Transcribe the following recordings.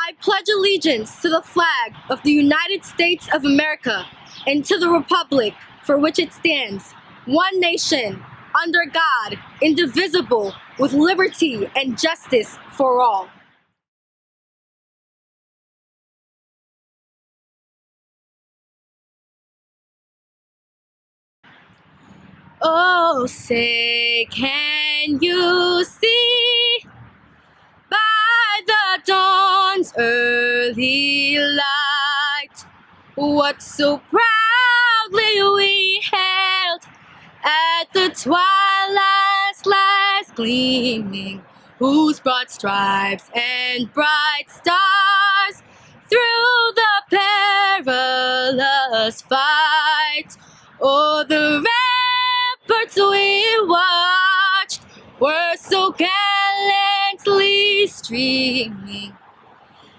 I pledge allegiance to the flag of the United States of America and to the republic for which it stands, one nation, under God, indivisible, with liberty and justice for all. Oh, say, can you see by the dawn's early light what so proudly we hailed at the twilight's last gleaming, whose broad stripes and bright stars through the perilous fight o'er the ramparts we watched were so gallantly streaming,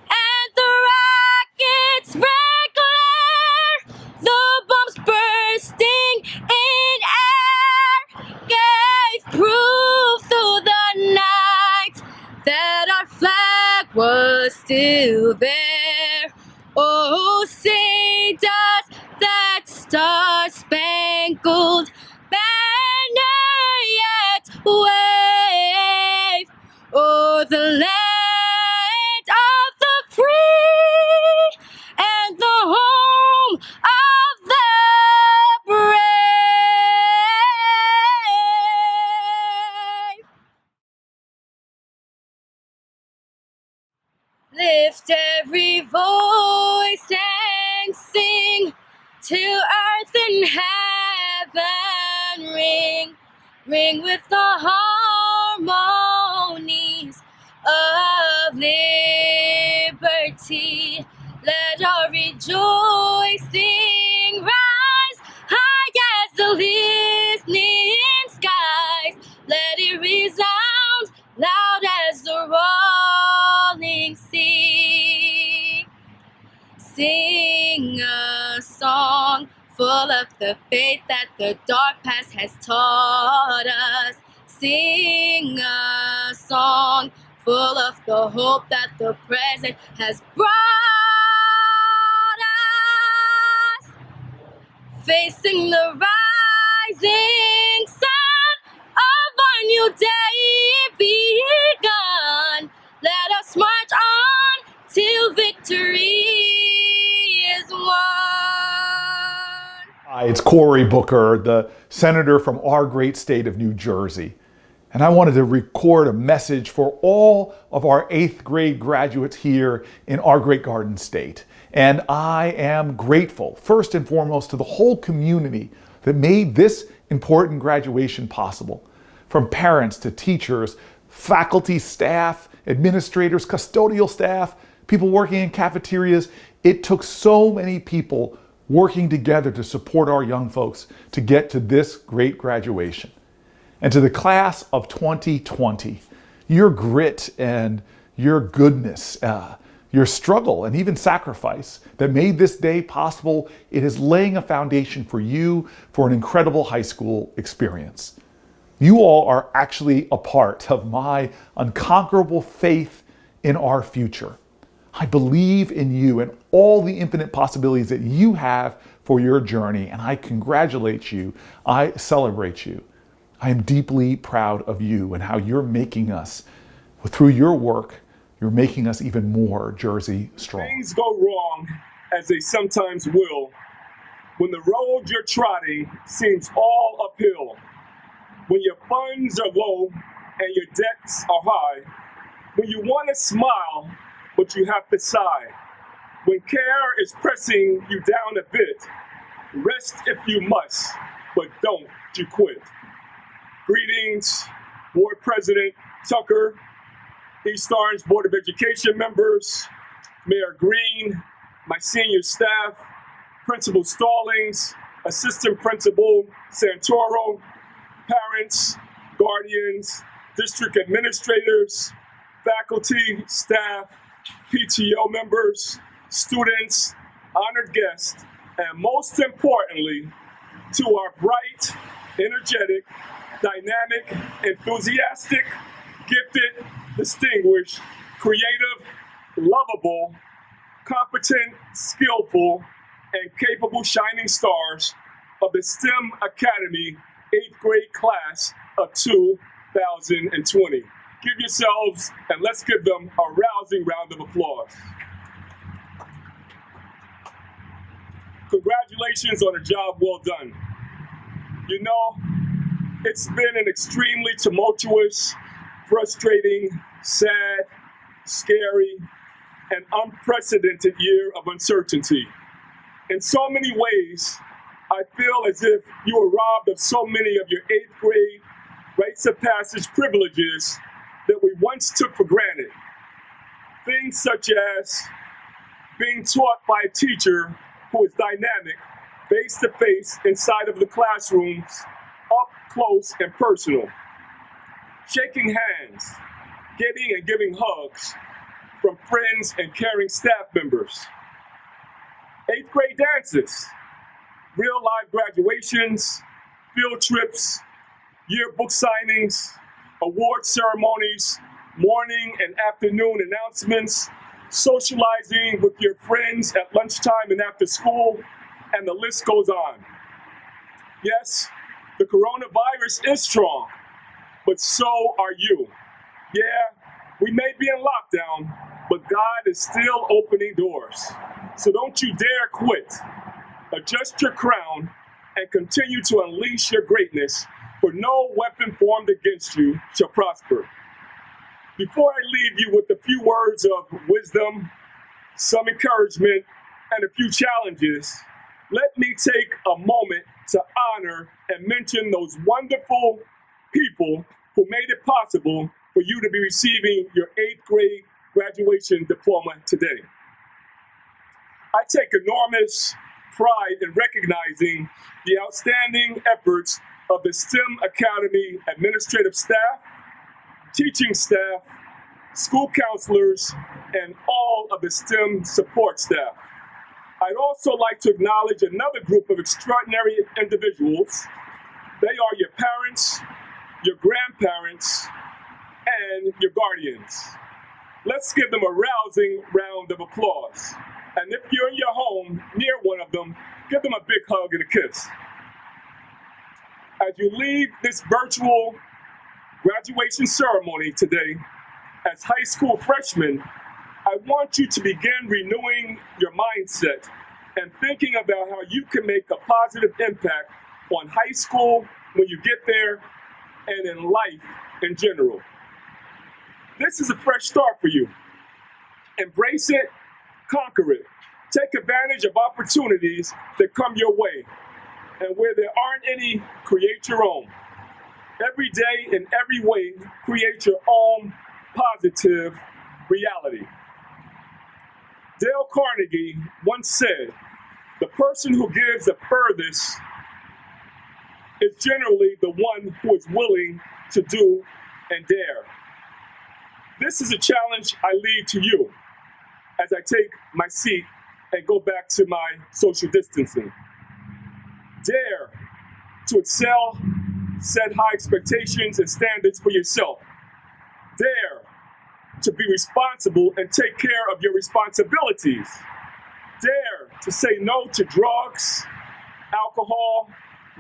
and the rockets' red glare, the bombs bursting in air, gave proof through the night that our flag was still there. Oh, say does that star-spangled banner yet wave o'er the land of the free and the home of the brave? Lift every voice and sing till earth and heaven ring, ring with the harmonies of liberty. Let our rejoicing rise high as the listening skies. Let it resound loud as the rolling sea. Sing a song full of the faith that the dark past has taught us. Sing a song full of the hope that the present has brought us. Facing the rising sun of our new day begun. Let us march on till victory is won. Hi, it's Cory Booker, the senator from our great state of New Jersey. And I wanted to record a message for all of our 8th grade graduates here in our great Garden State. And I am grateful, first and foremost, to the whole community that made this important graduation possible. From parents to teachers, faculty, staff, administrators, custodial staff, people working in cafeterias. It took so many people working together to support our young folks to get to this great graduation. And to the class of 2020, your grit and your goodness, your struggle and even sacrifice that made this day possible, it is laying a foundation for you for an incredible high school experience. You all are actually a part of my unconquerable faith in our future. I believe in you and all the infinite possibilities that you have for your journey, and I congratulate you. I celebrate you. I am deeply proud of you and how you're making us, through your work, you're making us even more Jersey strong. Things go wrong, as they sometimes will, when the road you're trotting seems all uphill. When your funds are low and your debts are high. When you want to smile, but you have to sigh. When care is pressing you down a bit, rest if you must, but don't you quit. Greetings, Board President Tucker, East Orange Board of Education members, Mayor Green, my senior staff, Principal Stallings, Assistant Principal Santoro, parents, guardians, district administrators, faculty, staff, PTO members, students, honored guests, and most importantly, to our bright, energetic, dynamic, enthusiastic, gifted, distinguished, creative, lovable, competent, skillful, and capable shining stars of the STEM Academy 8th grade class of 2020. Give yourselves, and let's give them a rousing round of applause. Congratulations on a job well done. You know, it's been an extremely tumultuous, frustrating, sad, scary, and unprecedented year of uncertainty. In so many ways, I feel as if you were robbed of so many of your 8th grade rites of passage privileges that we once took for granted. Things such as being taught by a teacher who is dynamic, face-to-face inside of the classrooms, up close and personal. Shaking hands, getting and giving hugs from friends and caring staff members. 8th grade dances, real live graduations, field trips, yearbook signings, award ceremonies, morning and afternoon announcements, socializing with your friends at lunchtime and after school, and the list goes on. Yes, the coronavirus is strong, but so are you. Yeah, we may be in lockdown, but God is still opening doors. So don't you dare quit. Adjust your crown and continue to unleash your greatness, for no weapon formed against you shall prosper. Before I leave you with a few words of wisdom, some encouragement, and a few challenges, let me take a moment to honor and mention those wonderful people who made it possible for you to be receiving your 8th grade graduation diploma today. I take enormous pride in recognizing the outstanding efforts of the STEM Academy administrative staff, teaching staff, school counselors, and all of the STEM support staff. I'd also like to acknowledge another group of extraordinary individuals. They are your parents, your grandparents, and your guardians. Let's give them a rousing round of applause. And if you're in your home near one of them, give them a big hug and a kiss. As you leave this virtual graduation ceremony today, as high school freshmen, I want you to begin renewing your mindset and thinking about how you can make a positive impact on high school when you get there and in life in general. This is a fresh start for you. Embrace it, conquer it. Take advantage of opportunities that come your way. And where there aren't any, create your own. Every day, in every way, create your own positive reality. Dale Carnegie once said, "The person who gives the furthest is generally the one who is willing to do and dare." This is a challenge I leave to you as I take my seat and go back to my social distancing. Dare to excel, set high expectations and standards for yourself. Dare to be responsible and take care of your responsibilities. Dare to say no to drugs, alcohol,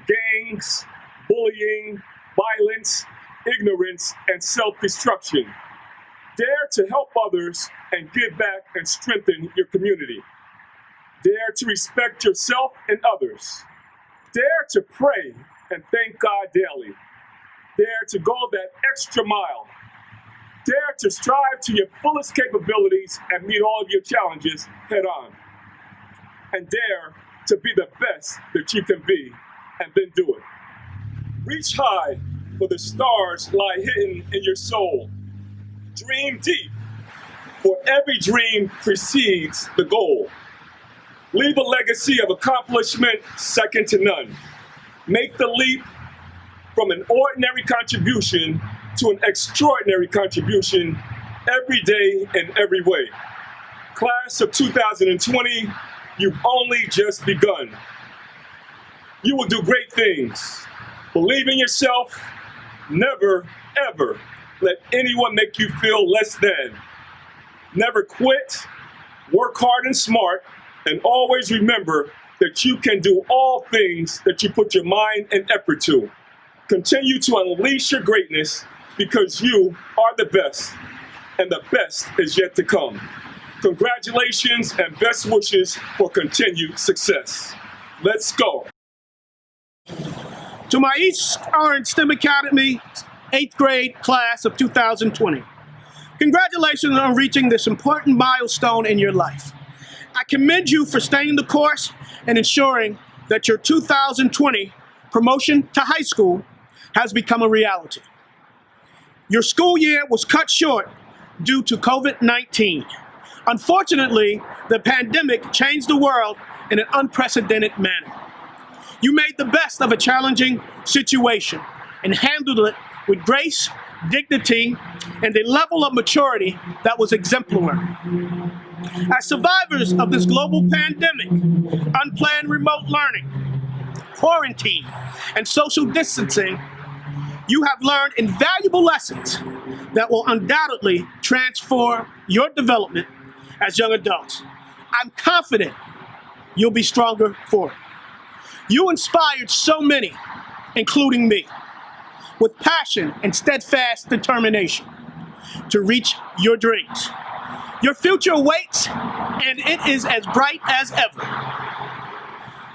gangs, bullying, violence, ignorance, and self-destruction. Dare to help others and give back and strengthen your community. Dare to respect yourself and others. Dare to pray and thank God daily. Dare to go that extra mile. Dare to strive to your fullest capabilities and meet all of your challenges head on. And dare to be the best that you can be, and then do it. Reach high, for the stars lie hidden in your soul. Dream deep, for every dream precedes the goal. Leave a legacy of accomplishment second to none. Make the leap from an ordinary contribution to an extraordinary contribution every day in every way. Class of 2020, you've only just begun. You will do great things. Believe in yourself. Never, ever let anyone make you feel less than. Never quit, work hard and smart, and always remember that you can do all things that you put your mind and effort to. Continue to unleash your greatness because you are the best, and the best is yet to come. Congratulations and best wishes for continued success. Let's go. To my East Orange STEM Academy 8th grade class of 2020. Congratulations on reaching this important milestone in your life. I commend you for staying the course and ensuring that your 2020 promotion to high school has become a reality. Your school year was cut short due to COVID-19. Unfortunately, the pandemic changed the world in an unprecedented manner. You made the best of a challenging situation and handled it with grace, dignity, and a level of maturity that was exemplary. As survivors of this global pandemic, unplanned remote learning, quarantine, and social distancing, you have learned invaluable lessons that will undoubtedly transform your development as young adults. I'm confident you'll be stronger for it. You inspired so many, including me, with passion and steadfast determination to reach your dreams. Your future awaits, and it is as bright as ever.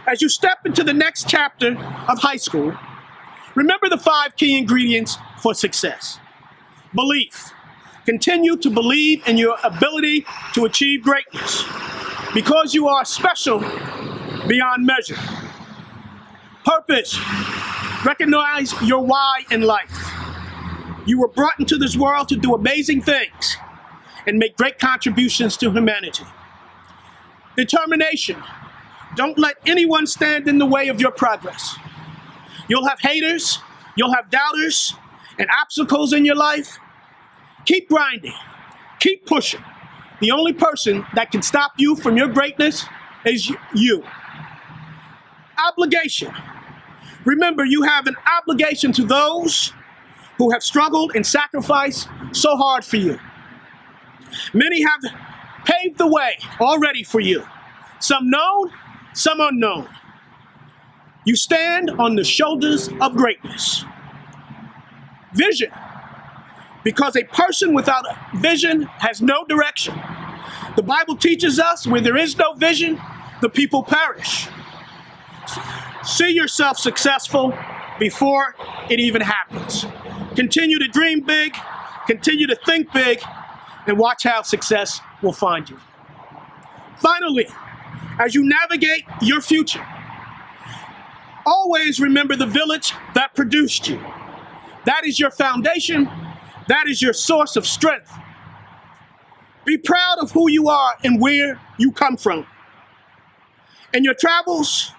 As you step into the next chapter of high school, remember the 5 key ingredients for success. Belief. Continue to believe in your ability to achieve greatness because you are special beyond measure. Purpose. Recognize your why in life. You were brought into this world to do amazing things and make great contributions to humanity. Determination. Don't let anyone stand in the way of your progress. You'll have haters, you'll have doubters, and obstacles in your life. Keep grinding, keep pushing. The only person that can stop you from your greatness is you. Obligation. Remember, you have an obligation to those who have struggled and sacrificed so hard for you. Many have paved the way already for you, some known, some unknown. You stand on the shoulders of greatness. Vision. Because a person without a vision has no direction. The Bible teaches us where there is no vision, the people perish. See yourself successful before it even happens. Continue to dream big, continue to think big, and watch how success will find you. Finally, as you navigate your future, always remember the village that produced you. That is your foundation. That is your source of strength. Be proud of who you are and where you come from. In your travels,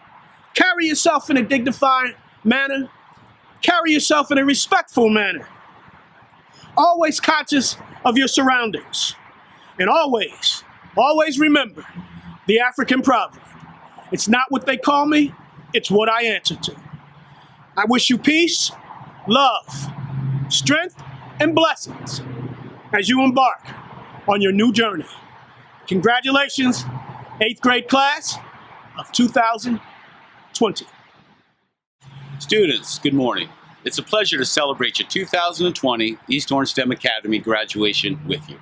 carry yourself in a dignified manner. Carry yourself in a respectful manner. Always conscious of your surroundings. And always remember the African proverb. It's not what they call me, it's what I answer to. I wish you peace, love, strength, and blessings as you embark on your new journey. Congratulations, 8th grade class of 2020. Students, good morning. It's a pleasure to celebrate your 2020 East Orange STEM Academy graduation with you.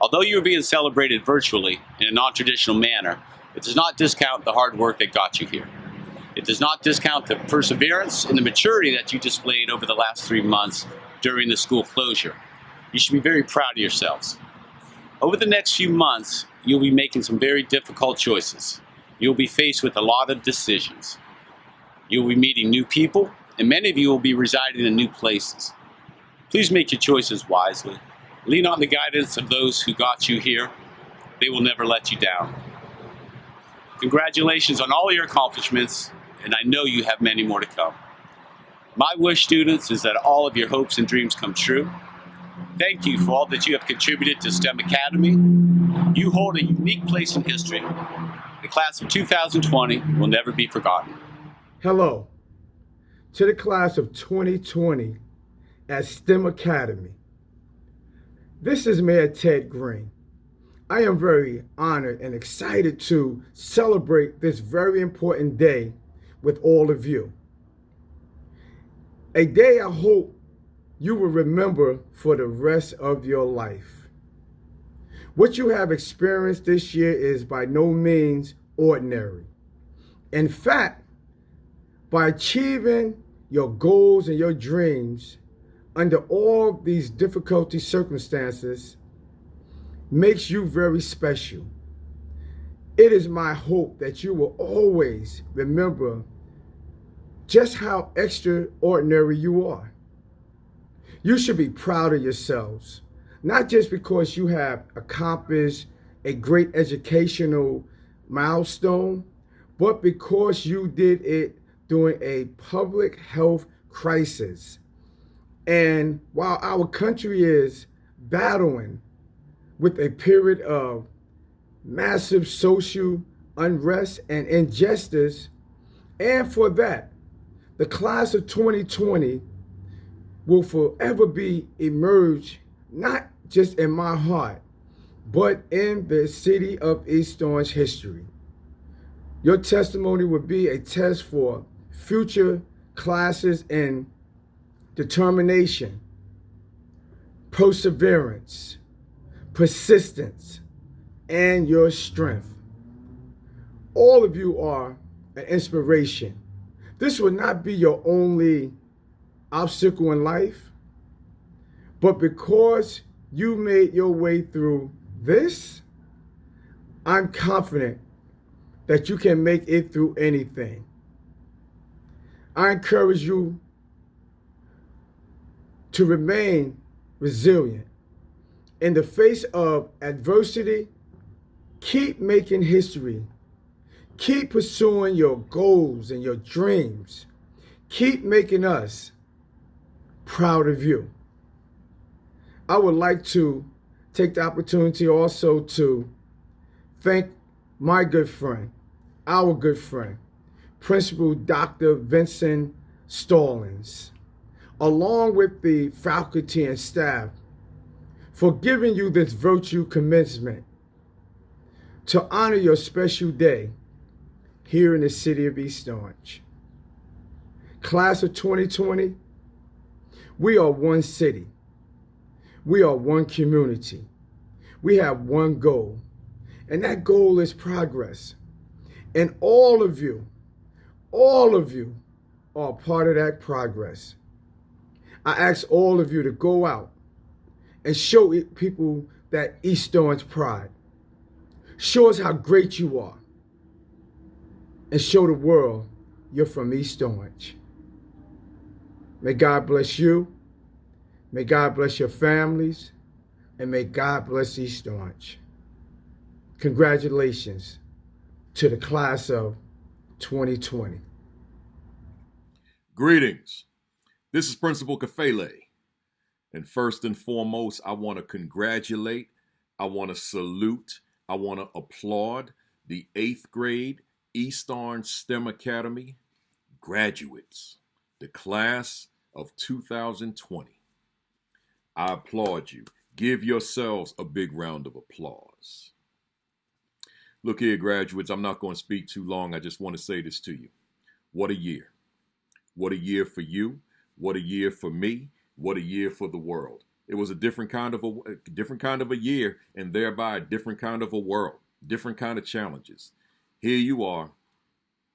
Although you are being celebrated virtually in a non-traditional manner, it does not discount the hard work that got you here. It does not discount the perseverance and the maturity that you displayed over the last 3 months during the school closure. You should be very proud of yourselves. Over the next few months, you'll be making some very difficult choices. You'll be faced with a lot of decisions. You'll be meeting new people, and many of you will be residing in new places. Please make your choices wisely. Lean on the guidance of those who got you here. They will never let you down. Congratulations on all your accomplishments, and I know you have many more to come. My wish, students, is that all of your hopes and dreams come true. Thank you for all that you have contributed to STEM Academy. You hold a unique place in history. The class of 2020 will never be forgotten. Hello to the class of 2020 at STEM Academy. This is Mayor Ted Green. I am very honored and excited to celebrate this very important day with all of you. A day I hope you will remember for the rest of your life. What you have experienced this year is by no means ordinary. In fact, by achieving your goals and your dreams under all these difficult circumstances makes you very special. It is my hope that you will always remember just how extraordinary you are. You should be proud of yourselves, not just because you have accomplished a great educational milestone, but because you did it during a public health crisis. And while our country is battling with a period of massive social unrest and injustice, and for that, the class of 2020 will forever be emerged, not just in my heart, but in the city of East Orange history. Your testimony will be a test for future classes in determination, perseverance, persistence, and your strength. All of you are an inspiration. This will not be your only obstacle in life, but because you made your way through this, I'm confident that you can make it through anything. I encourage you to remain resilient. In the face of adversity, keep making history. Keep pursuing your goals and your dreams. Keep making us proud of you. I would like to take the opportunity also to thank my good friend, our good friend, Principal Dr. Vincent Stallings, along with the faculty and staff, for giving you this virtue commencement to honor your special day here in the city of East Orange. Class of 2020, we are one city. We are one community. We have one goal, and that goal is progress. And all of you are part of that progress. I ask all of you to go out and show people that East Orange pride. Show us how great you are. And show the world you're from East Orange. May God bless you. May God bless your families. And may God bless East Orange. Congratulations to the class of 2020. Greetings. This is Principal Kafele. And first and foremost, I want to congratulate, I want to salute, I want to applaud the 8th grade East Orange STEM Academy graduates, the class of 2020. I applaud you. Give yourselves a big round of applause. Look here, graduates, I'm not going to speak too long. I just want to say this to you. What a year. What a year for you. What a year for me. What a year for the world. It was a different kind of a year, and thereby a different kind of a world, different kind of challenges. Here you are.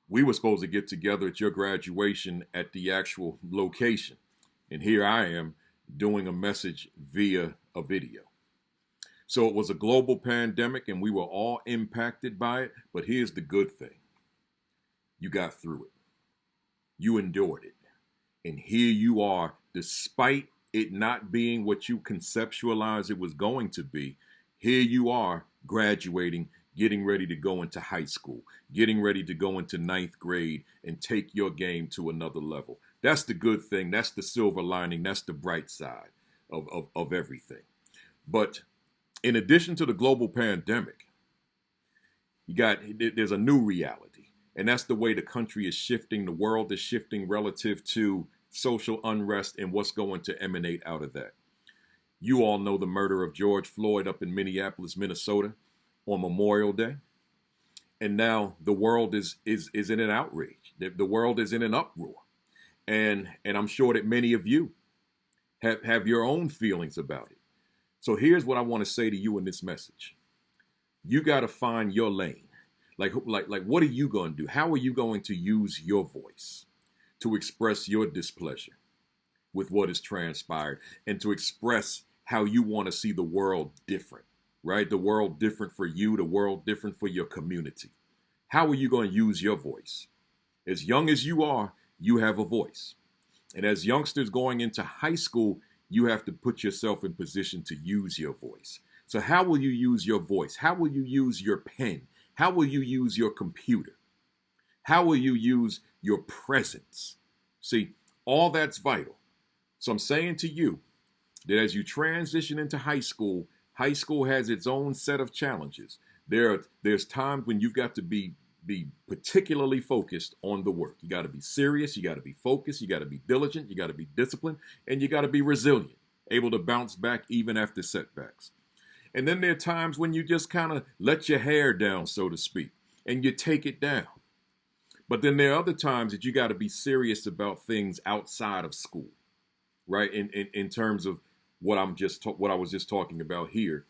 We were supposed to get together at your graduation at the actual location. And here I am doing a message via a video. So it was a global pandemic and we were all impacted by it. But here's the good thing. You got through it. You endured it. And here you are, despite it not being what you conceptualized it was going to be. Here you are graduating, getting ready to go into high school, getting ready to go into 9th grade and take your game to another level. That's the good thing. That's the silver lining. That's the bright side of everything. But in addition to the global pandemic, there's a new reality. And that's the way the country is shifting. The world is shifting relative to social unrest and what's going to emanate out of that. You all know the murder of George Floyd up in Minneapolis, Minnesota on Memorial Day. And now the world is in an outrage. The world is in an uproar. And I'm sure that many of you have your own feelings about it. So here's what I want to say to you in this message. You got to find your lane. Like what are you going to do? How are you going to use your voice to express your displeasure with what has transpired and to express how you want to see the world different, right? The world different for you, the world different for your community. How are you going to use your voice? As young as you are, you have a voice. And as youngsters going into high school, you have to put yourself in position to use your voice. So how will you use your voice? How will you use your pen? How will you use your computer? How will you use your presence? See, all that's vital. So I'm saying to you that as you transition into high school has its own set of challenges. There's times when you've got to be particularly focused on the work. You got to be serious. You got to be focused. You got to be diligent. You got to be disciplined. And you got to be resilient, able to bounce back even after setbacks. And then there are times when you just kind of let your hair down, so to speak, and you take it down. But then there are other times that you got to be serious about things outside of school, right? In terms of what I was just talking about here,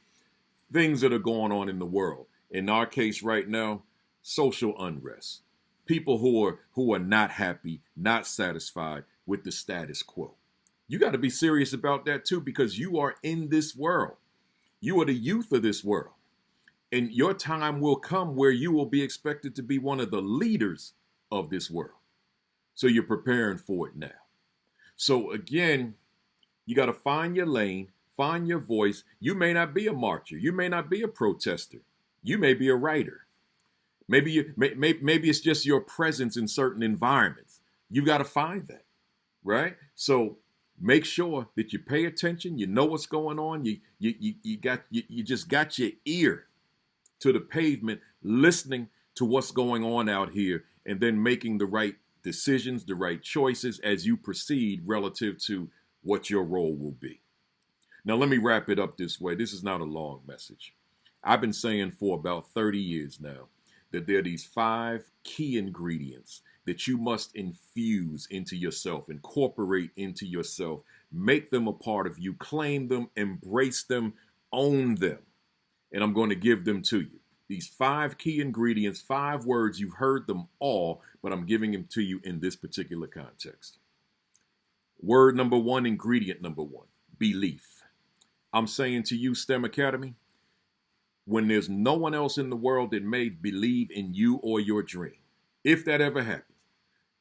things that are going on in the world. In our case right now, social unrest, people who are not happy, not satisfied with the status quo. You got to be serious about that too, because you are in this world. You are the youth of this world. And your time will come where you will be expected to be one of the leaders of this world. So you're preparing for it now. So again, you got to find your lane, find your voice. You may not be a marcher. You may not be a protester. You may be a writer. Maybe it's just your presence in certain environments. You got to find that, right? So make sure that you pay attention. You know what's going on. You just got your ear to the pavement, listening to what's going on out here, and then making the right decisions, the right choices as you proceed relative to what your role will be. Now, let me wrap it up this way. This is not a long message. I've been saying for about 30 years now that there are these 5 key ingredients that you must infuse into yourself, incorporate into yourself, make them a part of you, claim them, embrace them, own them. And I'm going to give them to you. These 5 key ingredients, 5 words, you've heard them all, but I'm giving them to you in this particular context. Word number 1, ingredient number 1, belief. I'm saying to you, STEM Academy, when there's no one else in the world that may believe in you or your dream, if that ever happens,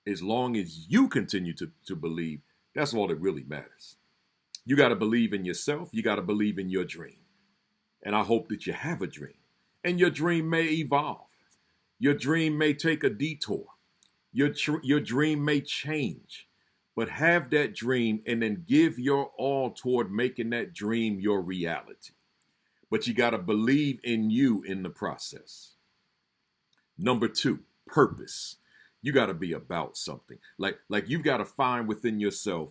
as long as you continue to believe, that's all that really matters. You got to believe in yourself. You got to believe in your dream. And I hope that you have a dream. And your dream may evolve. Your dream may take a detour. Your dream may change. But have that dream and then give your all toward making that dream your reality. But you got to believe in you in the process. Number 2, purpose. You got to be about something. Like you've got to find within yourself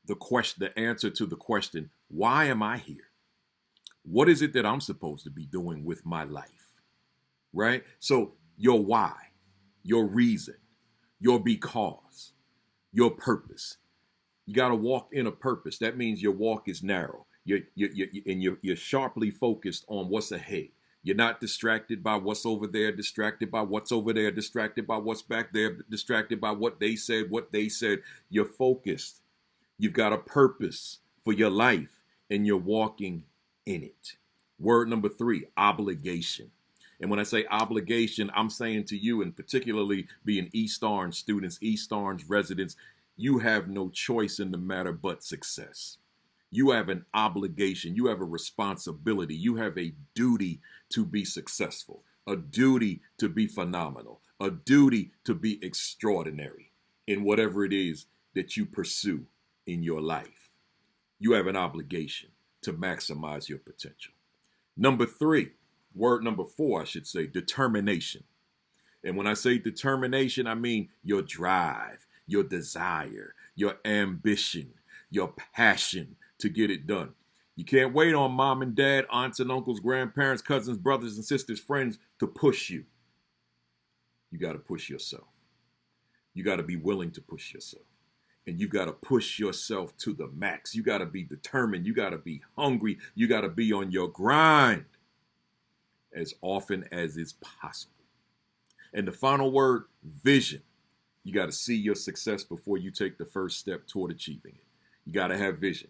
the answer to the question, why am I here? What is it that I'm supposed to be doing with my life? Right? So your why, your reason, your because, your purpose. You got to walk in a purpose. That means your walk is narrow. You're sharply focused on what's ahead. You're not distracted by what's over there, distracted by what's over there, distracted by what's back there, distracted by what they said. You're focused. You've got a purpose for your life, and you're walking in it. Word number 3, obligation. And when I say obligation, I'm saying to you, and particularly being East Orange students, East Orange residents, you have no choice in the matter but success. You have an obligation. You have a responsibility. You have a duty to be successful, a duty to be phenomenal, a duty to be extraordinary in whatever it is that you pursue in your life. You have an obligation to maximize your potential. Number 3, word number 4, I should say, determination. And when I say determination, I mean your drive, your desire, your ambition, your passion to get it done. You can't wait on mom and dad, aunts and uncles, grandparents, cousins, brothers and sisters, friends to push you. You got to push yourself. You got to be willing to push yourself. And you got to push yourself to the max. You got to be determined. You got to be hungry. You got to be on your grind as often as is possible. And the final word, vision. You got to see your success before you take the first step toward achieving it. You got to have vision.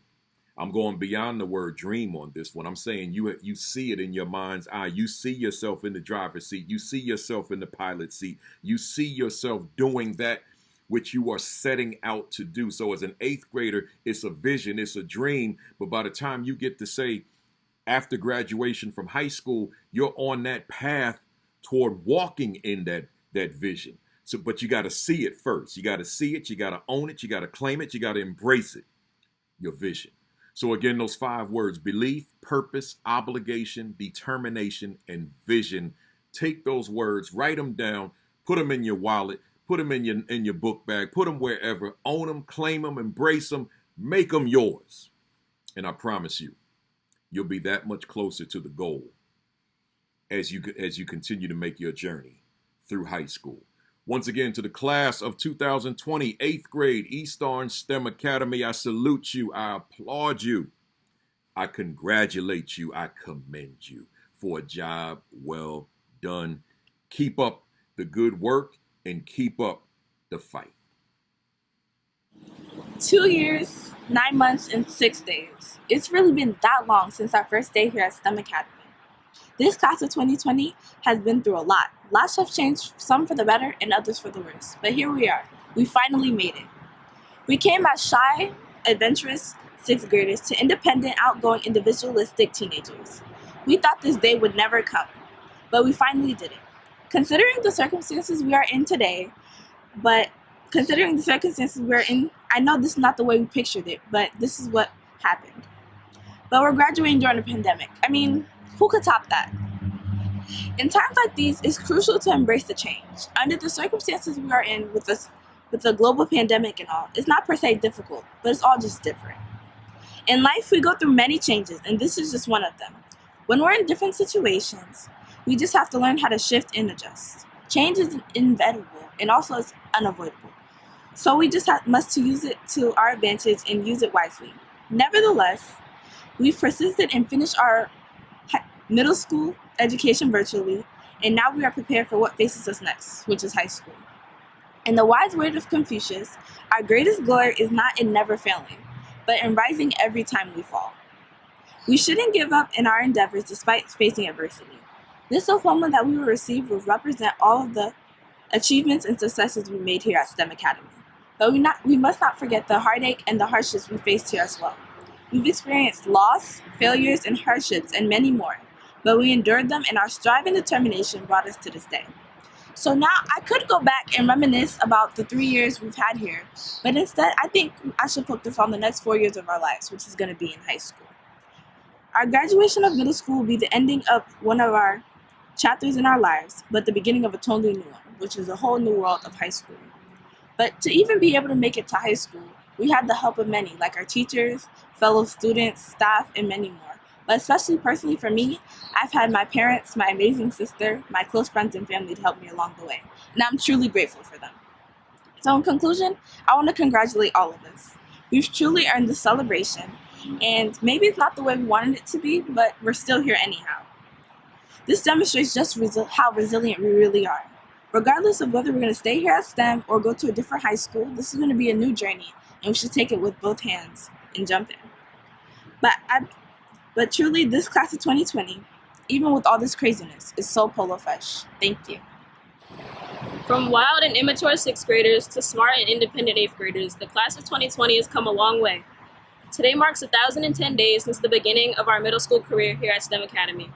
I'm going beyond the word dream on this one. I'm saying you see it in your mind's eye. You see yourself in the driver's seat. You see yourself in the pilot's seat. You see yourself doing that which you are setting out to do. So as an 8th grader, it's a vision, it's a dream. But by the time you get to say, after graduation from high school, you're on that path toward walking in that vision. So, but you got to see it first. You got to see it. You got to own it. You got to claim it. You got to embrace it. Your vision. So again, those 5 words: belief, purpose, obligation, determination, and vision. Take those words, write them down, put them in your wallet, put them in your book bag, put them wherever. Own them, claim them, embrace them, make them yours. And I promise you, you'll be that much closer to the goal as you continue to make your journey through high school. Once again, to the class of 2020, 8th grade, East Orange STEM Academy, I salute you. I applaud you. I congratulate you. I commend you for a job well done. Keep up the good work and keep up the fight. 2 years, 9 months, and 6 days. It's really been that long since our first day here at STEM Academy. This class of 2020 has been through a lot. Lots have changed, some for the better and others for the worse. But here we are. We finally made it. We came as shy, adventurous 6th graders to independent, outgoing, individualistic teenagers. We thought this day would never come, but we finally did it. Considering the circumstances we are in today, I know this is not the way we pictured it, but this is what happened. But we're graduating during a pandemic. I mean, who could top that? In times like these, it's crucial to embrace the change. Under the circumstances we are in with the global pandemic and all, it's not per se difficult, but it's all just different. In life, we go through many changes, and this is just one of them. When we're in different situations, we just have to learn how to shift and adjust. Change is inevitable, and also it's unavoidable. So we just must use it to our advantage and use it wisely. Nevertheless, we've persisted and finished our middle school education virtually, and now we are prepared for what faces us next, which is high school. In the wise word of Confucius, our greatest glory is not in never failing, but in rising every time we fall. We shouldn't give up in our endeavors despite facing adversity. This diploma that we will receive will represent all of the achievements and successes we made here at STEM Academy. But we must not forget the heartache and the hardships we faced here as well. We've experienced loss, failures, and hardships, and many more. But we endured them, and our strive and determination brought us to this day. So now I could go back and reminisce about the 3 years we've had here, but instead I think I should focus on the next 4 years of our lives, which is going to be in high school. Our graduation of middle school will be the ending of one of our chapters in our lives, but the beginning of a totally new one, which is a whole new world of high school. But to even be able to make it to high school, we had the help of many, like our teachers, fellow students, staff, and many more. But especially personally for me, I've had my parents, my amazing sister, my close friends and family to help me along the way. And I'm truly grateful for them. So in conclusion, I want to congratulate all of us. We've truly earned this celebration. And maybe it's not the way we wanted it to be, but we're still here anyhow. This demonstrates just how resilient we really are. Regardless of whether we're going to stay here at STEM or go to a different high school, this is going to be a new journey, and we should take it with both hands and jump in. But truly, this class of 2020, even with all this craziness, is so polo fresh. Thank you. From wild and immature 6th graders to smart and independent 8th graders, the class of 2020 has come a long way. Today marks 1,010 days since the beginning of our middle school career here at STEM Academy.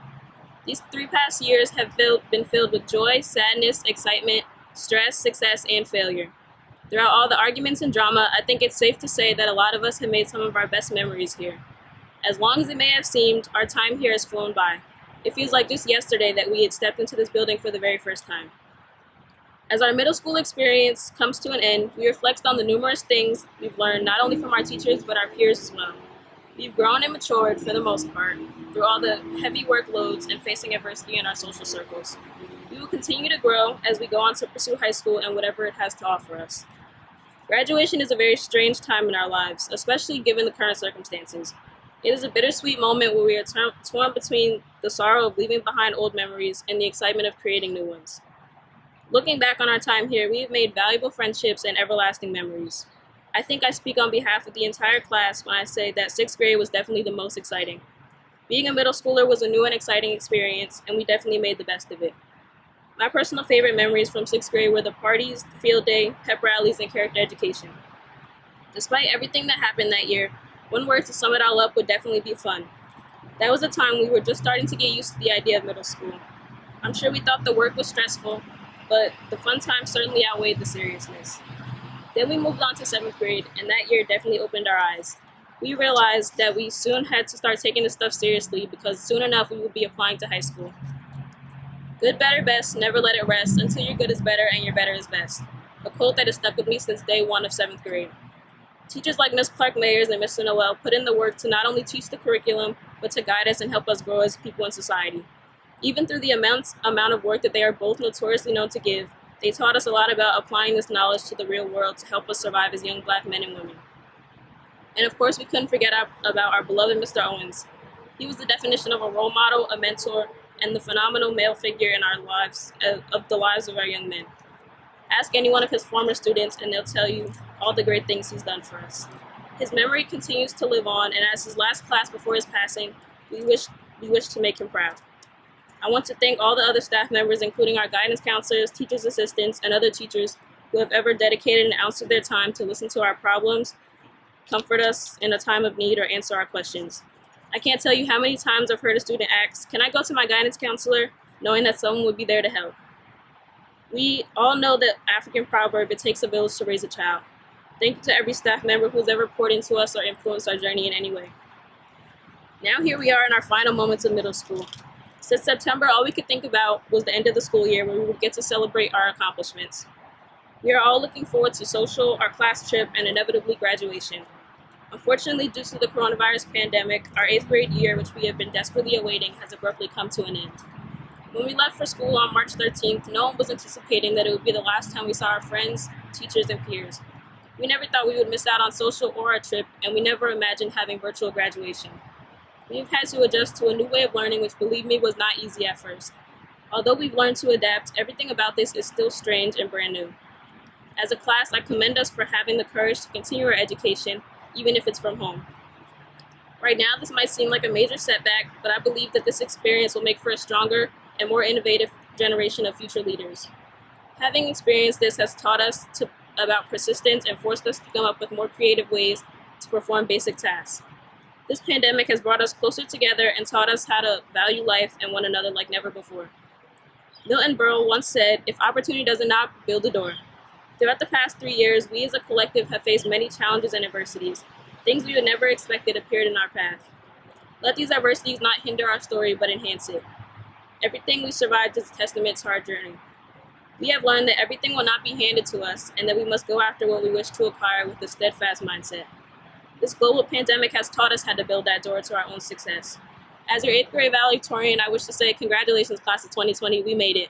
These 3 past years have been filled with joy, sadness, excitement, stress, success, and failure. Throughout all the arguments and drama, I think it's safe to say that a lot of us have made some of our best memories here. As long as it may have seemed, our time here has flown by. It feels like just yesterday that we had stepped into this building for the very first time. As our middle school experience comes to an end, we reflect on the numerous things we've learned not only from our teachers but our peers as well. We've grown and matured, for the most part, through all the heavy workloads and facing adversity in our social circles. We will continue to grow as we go on to pursue high school and whatever it has to offer us. Graduation is a very strange time in our lives, especially given the current circumstances. It is a bittersweet moment where we are torn between the sorrow of leaving behind old memories and the excitement of creating new ones. Looking back on our time here, we have made valuable friendships and everlasting memories. I think I speak on behalf of the entire class when I say that 6th grade was definitely the most exciting. Being a middle schooler was a new and exciting experience, and we definitely made the best of it. My personal favorite memories from 6th grade were the parties, field day, pep rallies, and character education. Despite everything that happened that year, one word to sum it all up would definitely be fun. That was a time we were just starting to get used to the idea of middle school. I'm sure we thought the work was stressful, but the fun times certainly outweighed the seriousness. Then we moved on to 7th grade, and that year definitely opened our eyes. We realized that we soon had to start taking this stuff seriously because soon enough we would be applying to high school. Good, better, best, never let it rest until your good is better and your better is best. A quote that has stuck with me since day one of 7th grade. Teachers like Ms. Clark-Mayers and Mr. Noel put in the work to not only teach the curriculum, but to guide us and help us grow as people in society. Even through the amount of work that they are both notoriously known to give, they taught us a lot about applying this knowledge to the real world to help us survive as young Black men and women. And of course, we couldn't forget about our beloved Mr. Owens. He was the definition of a role model, a mentor, and the phenomenal male figure in our lives, of the lives of our young men. Ask any one of his former students and they'll tell you all the great things he's done for us. His memory continues to live on, and as his last class before his passing, we wish to make him proud. I want to thank all the other staff members, including our guidance counselors, teachers' assistants, and other teachers who have ever dedicated an ounce of their time to listen to our problems, comfort us in a time of need, or answer our questions. I can't tell you how many times I've heard a student ask, "Can I go to my guidance counselor?" knowing that someone would be there to help. We all know the African proverb, "It takes a village to raise a child." Thank you to every staff member who's ever poured into us or influenced our journey in any way. Now here we are in our final moments of middle school. Since September, all we could think about was the end of the school year where we would get to celebrate our accomplishments. We are all looking forward to social, our class trip, and inevitably graduation. Unfortunately, due to the coronavirus pandemic, our 8th grade year, which we have been desperately awaiting, has abruptly come to an end. When we left for school on March 13th, no one was anticipating that it would be the last time we saw our friends, teachers, and peers. We never thought we would miss out on social or our trip, and we never imagined having virtual graduation. We've had to adjust to a new way of learning, which, believe me, was not easy at first. Although we've learned to adapt, everything about this is still strange and brand new. As a class, I commend us for having the courage to continue our education, even if it's from home. Right now, this might seem like a major setback, but I believe that this experience will make for a stronger and more innovative generation of future leaders. Having experienced this has taught us about persistence and forced us to come up with more creative ways to perform basic tasks. This pandemic has brought us closer together and taught us how to value life and one another like never before. Milton Berle once said, "If opportunity doesn't knock, build a door." Throughout the past 3 years, we as a collective have faced many challenges and adversities. Things we would never expected appeared in our path. Let these adversities not hinder our story, but enhance it. Everything we survived is a testament to our journey. We have learned that everything will not be handed to us, and that we must go after what we wish to acquire with a steadfast mindset. This global pandemic has taught us how to build that door to our own success. As your 8th grade valedictorian, I wish to say congratulations, class of 2020, we made it.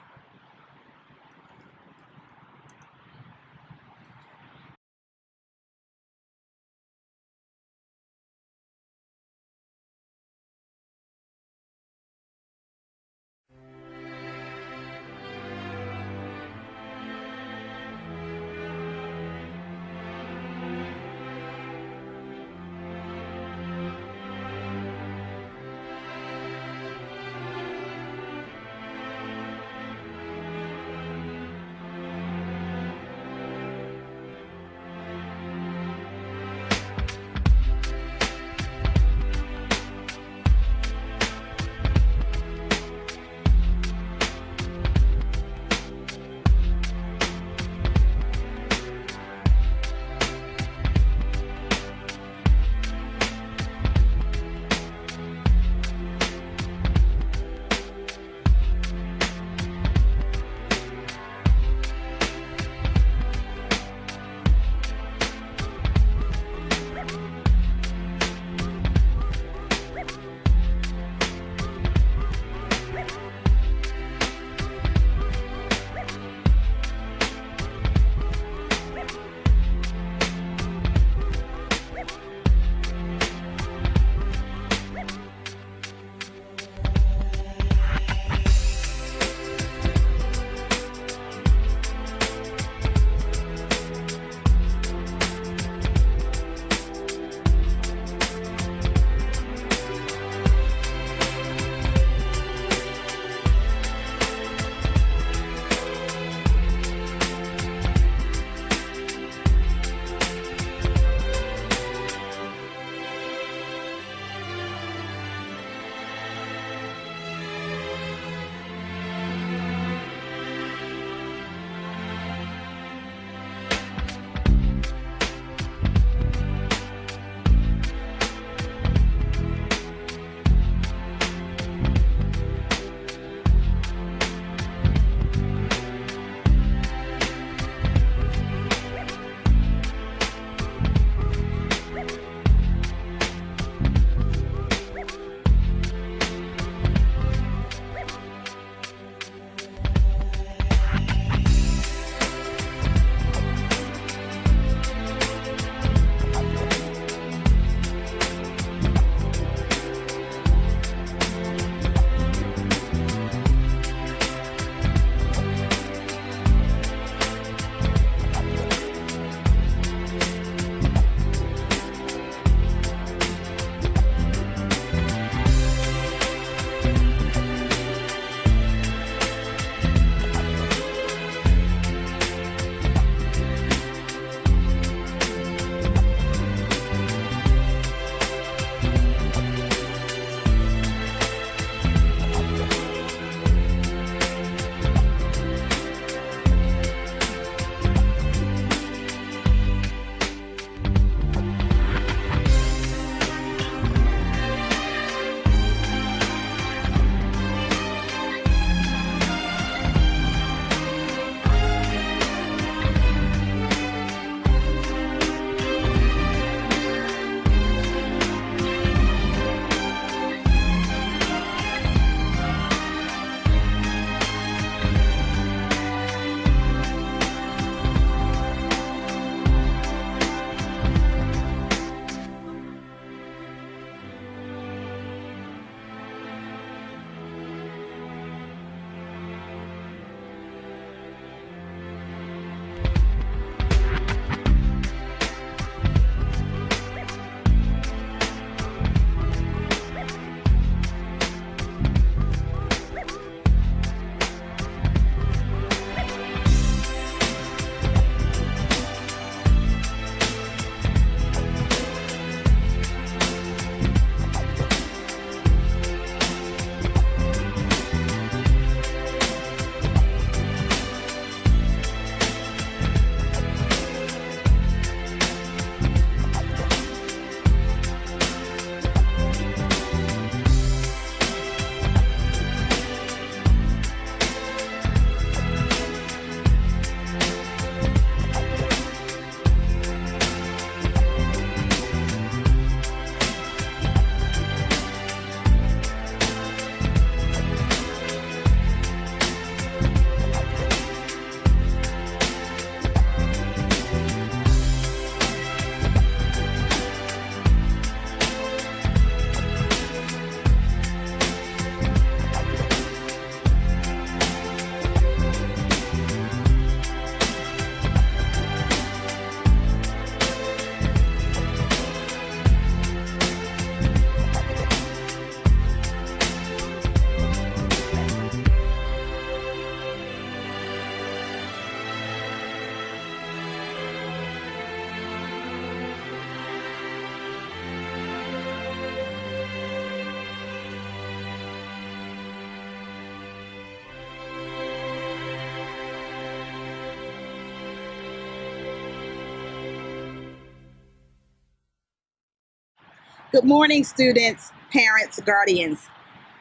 Good morning, students, parents, guardians.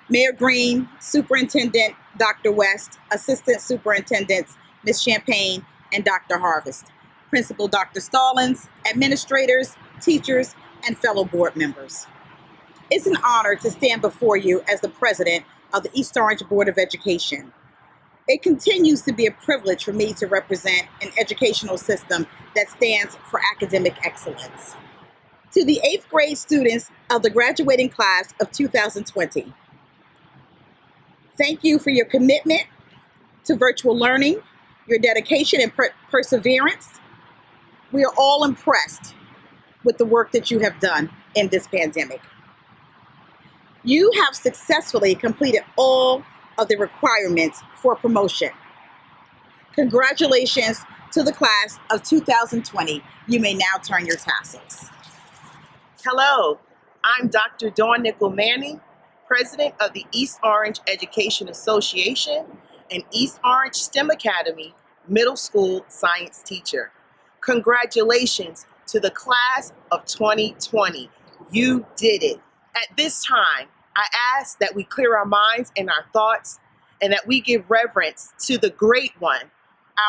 Mayor Green, Superintendent Dr. West, Assistant Superintendents Ms. Champagne and Dr. Harvest, Principal Dr. Stallings, administrators, teachers, and fellow board members. It's an honor to stand before you as the president of the East Orange Board of Education. It continues to be a privilege for me to represent an educational system that stands for academic excellence. To the 8th grade students of the graduating class of 2020, thank you for your commitment to virtual learning, your dedication and perseverance. We are all impressed with the work that you have done in this pandemic. You have successfully completed all of the requirements for promotion. Congratulations to the class of 2020. You may now turn your tassels. Hello, I'm Dr. Dawn Nickel Manning, President of the East Orange Education Association and East Orange STEM Academy Middle School Science Teacher. Congratulations to the class of 2020. You did it. At this time, I ask that we clear our minds and our thoughts and that we give reverence to the Great One,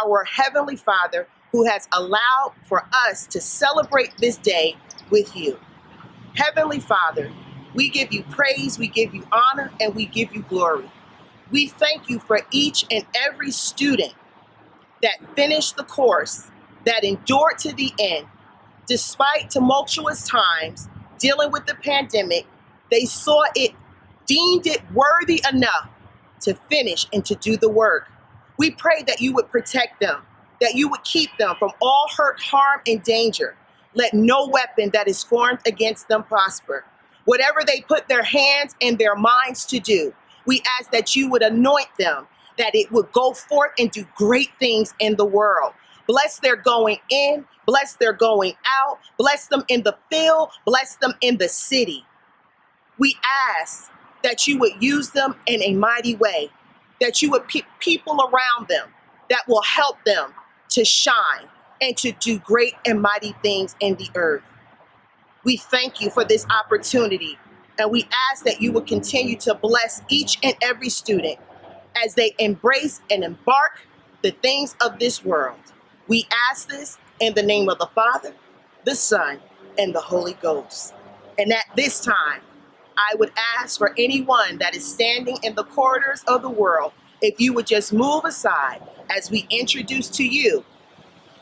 our Heavenly Father, who has allowed for us to celebrate this day with you. Heavenly Father, we give you praise, we give you honor, and we give you glory. We thank you for each and every student that finished the course, that endured to the end. Despite tumultuous times dealing with the pandemic, they saw it, deemed it worthy enough to finish and to do the work. We pray that you would protect them, that you would keep them from all hurt, harm, and danger. Let no weapon that is formed against them prosper. Whatever they put their hands and their minds to do, we ask that you would anoint them, that it would go forth and do great things in the world. Bless their going in, bless their going out, bless them in the field, bless them in the city. We ask that you would use them in a mighty way, that you would pick people around them that will help them to shine and to do great and mighty things in the earth. We thank you for this opportunity, and we ask that you would continue to bless each and every student as they embrace and embark the things of this world. We ask this in the name of the Father, the Son, and the Holy Ghost. And at this time, I would ask for anyone that is standing in the corridors of the world, if you would just move aside as we introduce to you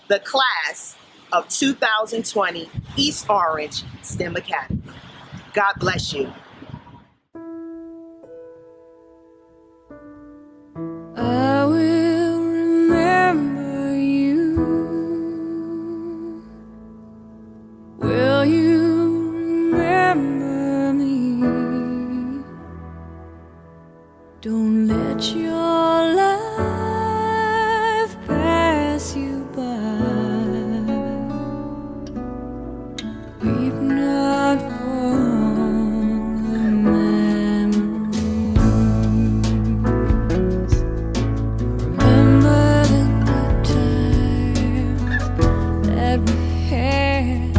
the class of 2020 East Orange STEM Academy. God bless you. I will remember you. Will you remember me? Don't let your life pass you by. Weep not for the memories. Remember the good times that we had.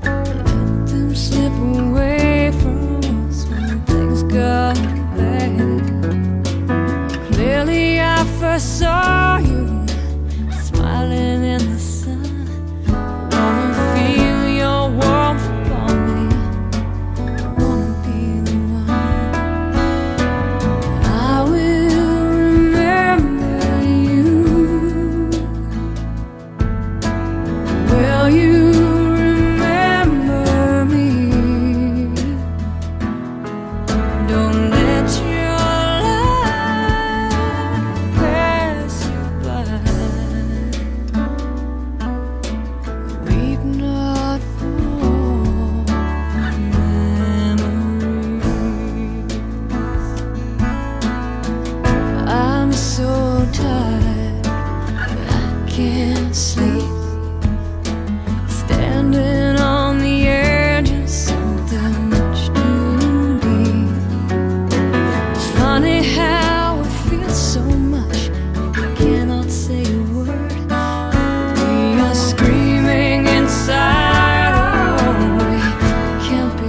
Let them slip away from us when things got bad. Clearly I first saw you smiling in the sun. I wanna feel your warmth upon me. I wanna be the one. I will remember you. Will you remember me? Don't let your life pass you by. Weep not for memories. I'm so tired that I can't sleep. Standing on the edge of something much too deep. It's funny how it feels so much, I cannot say a word. We are screaming inside, oh, we can't be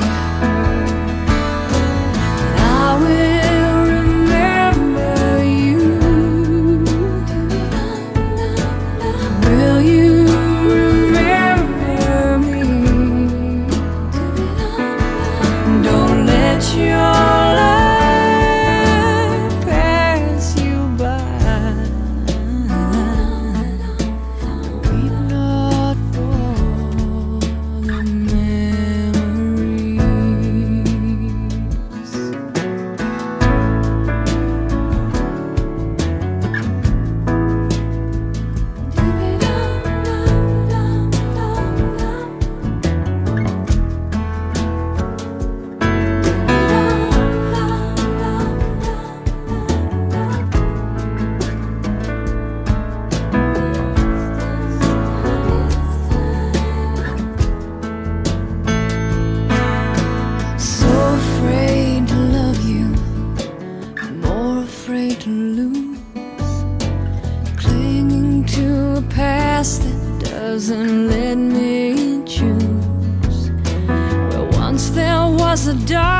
to lose, clinging to a past that doesn't let me choose. Where once there was a dark